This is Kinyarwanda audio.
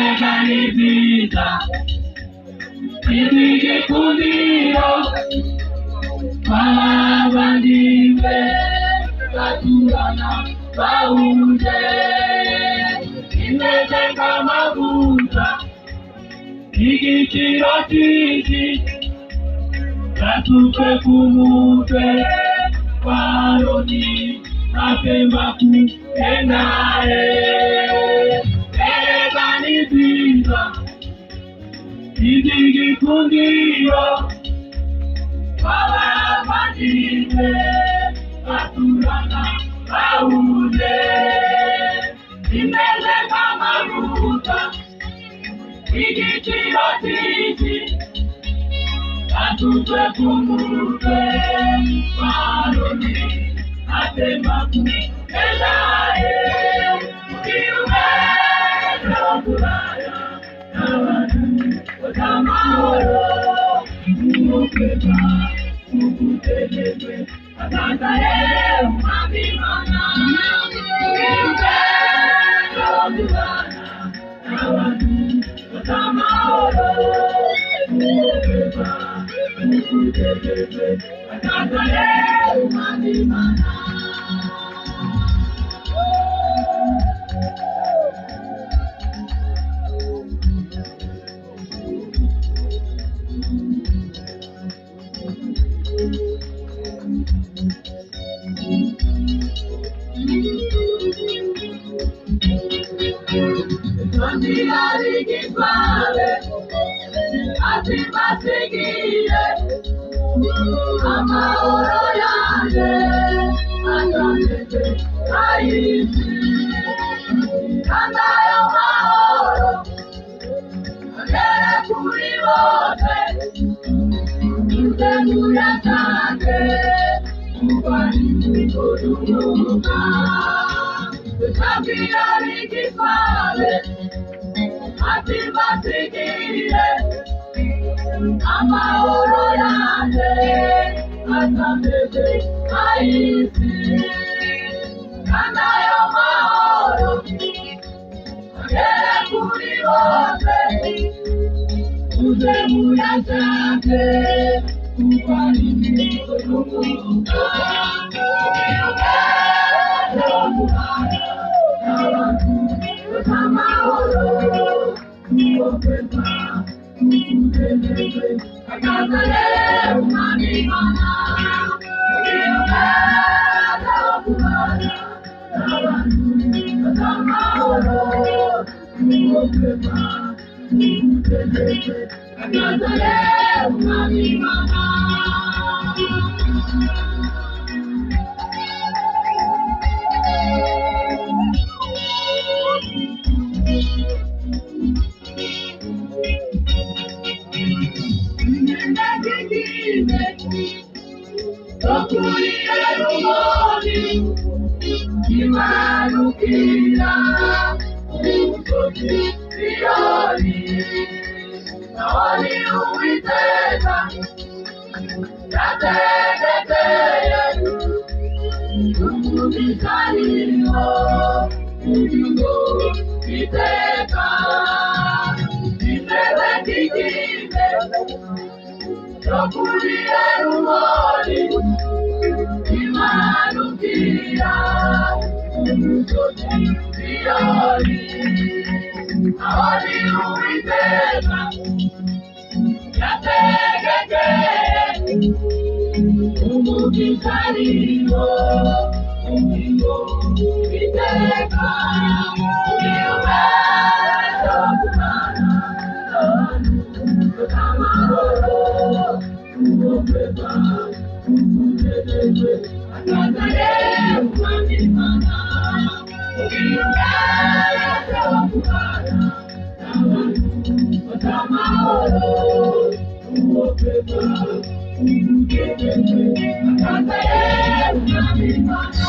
Erekanibiza Ibige kuniro Babandimbe Katurana Baunje Imeze kamabuta Igitiro tiki Katupe kumute Paroni Apemba kuenae Erekanibiza Ibige kuniro Babandimbe Katurana Baunje Imeze kamabuta Igitiro tiki Katupe kumute Paroni Apemba kuenae Kiumero kuraya Nawanu Otamahoro Ukeba Ukutelebe Atatae Umabimana Kiumero kuraya Nawanu Otamahoro Ukeba Ukutelebe Atatae Umabimana Sondiari Gifare, Atimasigire, Amahoro Yande, Atanete, Aisi, Kandayo Mahoro, Agere Kuribote, Utemuya Sake, Ubani Kudumuka, Sondiari Gifare, Atimasigire, Amahoro Yande, Atanete, Aisi, Kandayo Mahoro, Agere Kuribote, Utemuya Sake, Ubani Kudumuka, Imanukira umusozi Siyoni, Nawali Uwiteka yategekeye umugishariro ubugingo iteka imeze k'ikime cyo kuri Herumoni, imanukira umusozi Siyoni, Nawali Uwiteka yategekeye umugishariro ubugingo iteka umubera kumana amahoro umubeba umugereze akazare umwamimana umubera kumana amahoro umubeba umugereze akazare umwamimana.